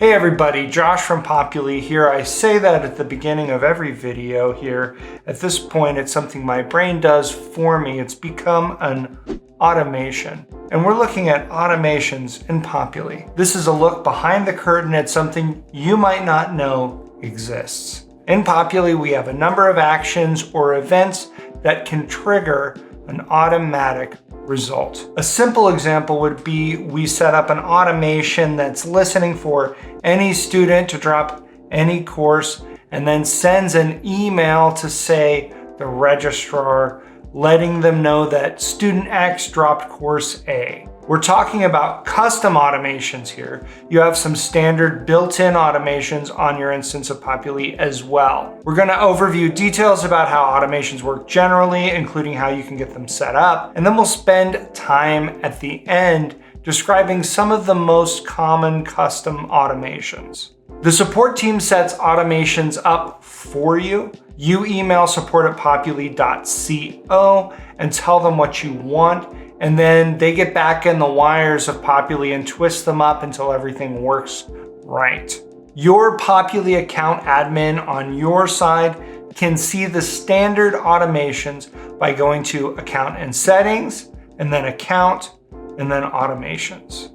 Hey everybody, Josh from Populi here. I say that at the beginning of every video here. At this point, it's something my brain does for me. It's become an automation. And we're looking at automations in Populi. This is a look behind the curtain at something you might not know exists. In Populi, we have a number of actions or events that can trigger an automatic result. A simple example would be we set up an automation that's listening for any student to drop any course and then sends an email to, say, the registrar, letting them know that student X dropped course A. We're talking about custom automations here. You have some standard built-in automations on your instance of Populi as well. We're going to overview details about how automations work generally, including how you can get them set up, and then we'll spend time at the end describing some of the most common custom automations. The support team sets automations up for you. You email support@populi.co and tell them what you want, and then they get back in the wires of Populi and twist them up until everything works right. Your Populi account admin on your side can see the standard automations by going to Account and Settings, and then Account, and then Automations.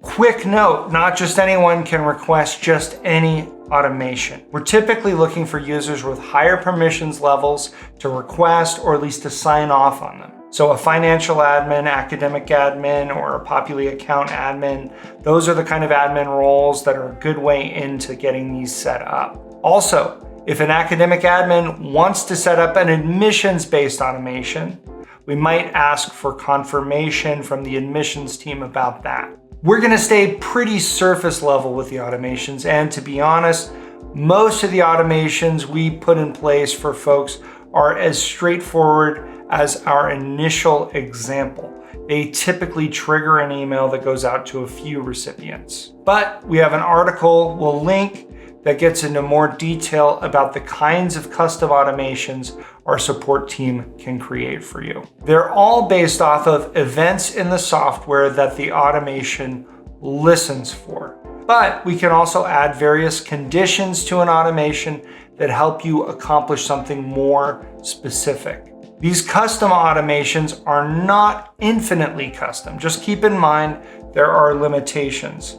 Quick note, not just anyone can request just any automation. We're typically looking for users with higher permissions levels to request or at least to sign off on them. So a financial admin, academic admin, or a Populi account admin, those are the kind of admin roles that are a good way into getting these set up. Also, if an academic admin wants to set up an admissions-based automation, we might ask for confirmation from the admissions team about that. We're gonna stay pretty surface level with the automations, and to be honest, most of the automations we put in place for folks are as straightforward as our initial example. They typically trigger an email that goes out to a few recipients. But we have an article we'll link that gets into more detail about the kinds of custom automations our support team can create for you. They're all based off of events in the software that the automation listens for. But we can also add various conditions to an automation that help you accomplish something more specific. These custom automations are not infinitely custom. Just keep in mind there are limitations.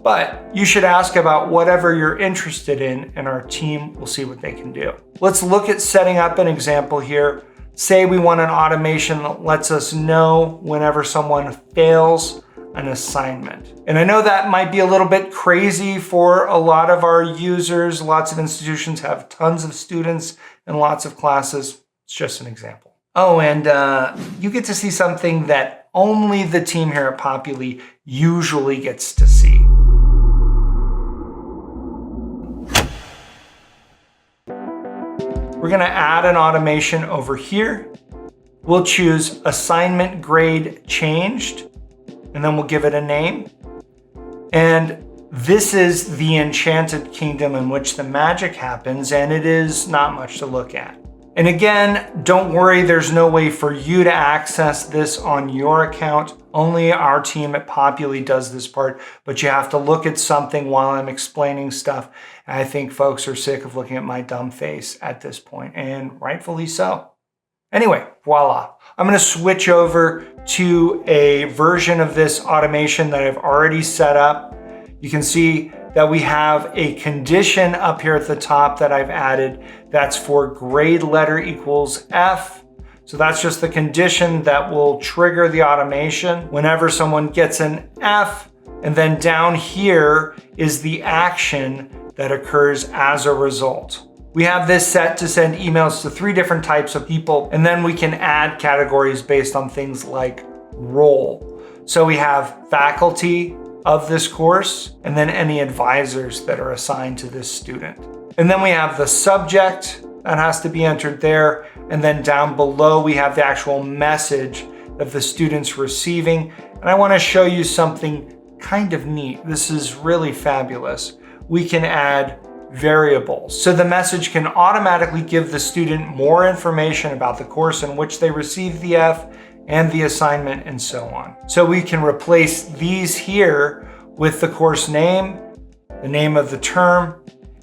But you should ask about whatever you're interested in, and our team will see what they can do. Let's look at setting up an example here. Say we want an automation that lets us know whenever someone fails an assignment. And I know that might be a little bit crazy for a lot of our users. Lots of institutions have tons of students and lots of classes. It's just an example. Oh, and you get to see something that only the team here at Populi usually gets to see. We're gonna add an automation over here. We'll choose assignment grade changed, and then we'll give it a name. And this is the enchanted kingdom in which the magic happens, and it is not much to look at. And again, don't worry, there's no way for you to access this on your account. Only our team at Populi does this part, but you have to look at something while I'm explaining stuff. And I think folks are sick of looking at my dumb face at this point, and rightfully so. Anyway, voila. I'm gonna switch over to a version of this automation that I've already set up. You can see that we have a condition up here at the top that I've added that's for grade letter equals F. So that's just the condition that will trigger the automation whenever someone gets an F. And then down here is the action that occurs as a result. We have this set to send emails to 3 different types of people, and then we can add categories based on things like role. So we have faculty of this course, and then any advisors that are assigned to this student. And then we have the subject that has to be entered there. And then down below, we have the actual message that the student's receiving. And I wanna show you something kind of neat. This is really fabulous. We can add variables. So the message can automatically give the student more information about the course in which they received the F and the assignment and so on. So we can replace these here with the course name the name of the term,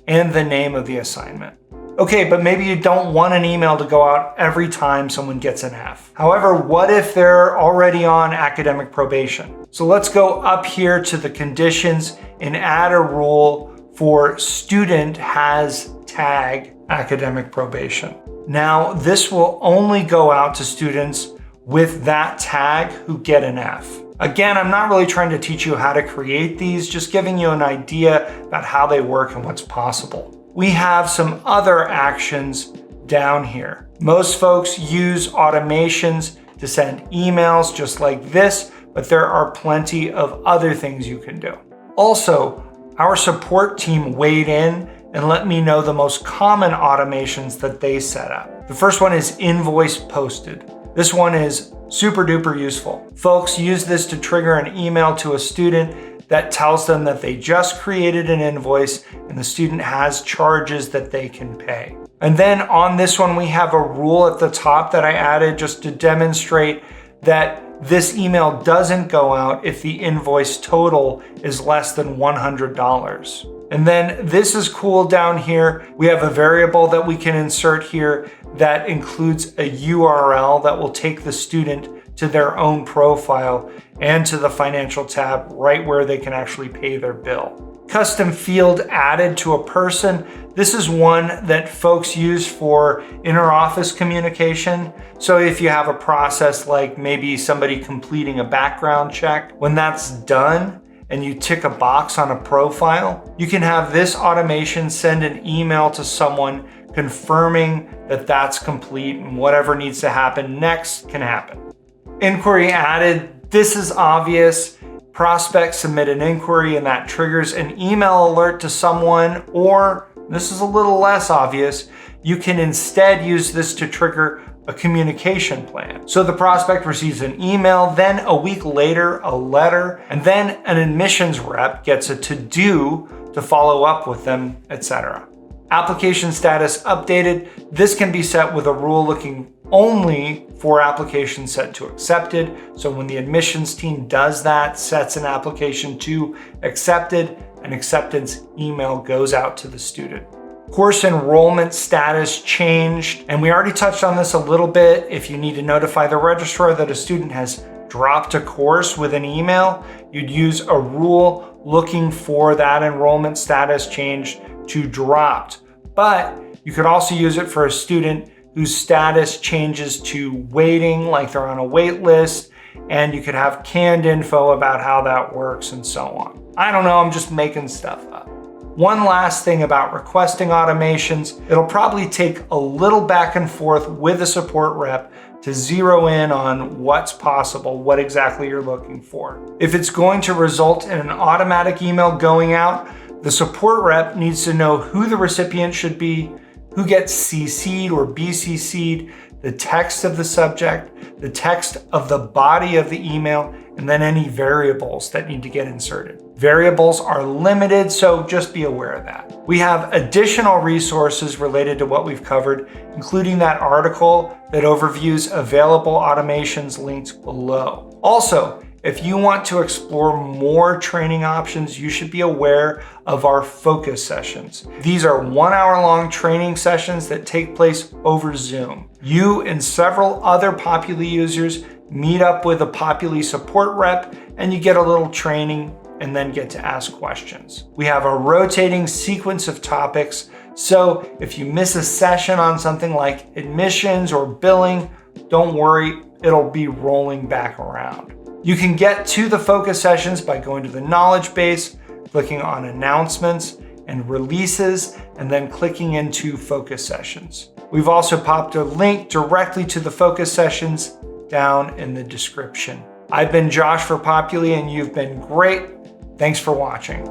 and the name of the assignment. Okay, but maybe you don't want an email to go out every time someone gets an F. However, what if they're already on academic probation? So let's go up here to the conditions and add a rule for student has tag academic probation. Now, this will only go out to students with that tag who get an F. Again, I'm not really trying to teach you how to create these, just giving you an idea about how they work and what's possible. We have some other actions down here. Most folks use automations to send emails just like this, but there are plenty of other things you can do. Also, our support team weighed in and let me know the most common automations that they set up. The first one is invoice posted. This one is super duper useful. Folks use this to trigger an email to a student that tells them that they just created an invoice and the student has charges that they can pay. And then on this one, we have a rule at the top that I added just to demonstrate that this email doesn't go out if the invoice total is less than $100. And then this is cool down here. We have a variable that we can insert here that includes a URL that will take the student to their own profile and to the financial tab right where they can actually pay their bill. Custom field added to a person. This is one that folks use for inter-office communication. So if you have a process like maybe somebody completing a background check, when that's done and you tick a box on a profile, you can have this automation send an email to someone confirming that that's complete and whatever needs to happen next can happen. Inquiry added. This is obvious. Prospects submit an inquiry and that triggers an email alert to someone, or this is a little less obvious. You can instead use this to trigger a communication plan. So the prospect receives an email, then a week later, a letter, and then an admissions rep gets a to-do to follow up with them, etc. Application status updated. This can be set with a rule looking only for applications set to accepted. So when the admissions team does that, sets an application to accepted, an acceptance email goes out to the student. Course enrollment status changed, and we already touched on this a little bit. If you need to notify the registrar that a student has dropped a course with an email, you'd use a rule looking for that enrollment status change to dropped. But you could also use it for a student whose status changes to waiting, like they're on a wait list, and you could have canned info about how that works and so on. I don't know, I'm just making stuff up. One last thing about requesting automations, it'll probably take a little back and forth with a support rep to zero in on what's possible, what exactly you're looking for. If it's going to result in an automatic email going out, the support rep needs to know who the recipient should be, who gets CC'd or BCC'd, the text of the subject, the text of the body of the email, and then any variables that need to get inserted. Variables are limited, so just be aware of that. We have additional resources related to what we've covered, including that article that overviews available automations linked below. Also, if you want to explore more training options, you should be aware of our focus sessions. These are 1 hour long training sessions that take place over Zoom. You and several other Populi users meet up with a Populi support rep and you get a little training and then get to ask questions. We have a rotating sequence of topics, so if you miss a session on something like admissions or billing, don't worry, it'll be rolling back around. You can get to the focus sessions by going to the knowledge base, clicking on announcements and releases, and then clicking into focus sessions. We've also popped a link directly to the focus sessions down in the description. I've been Josh for Populi and you've been great. Thanks for watching.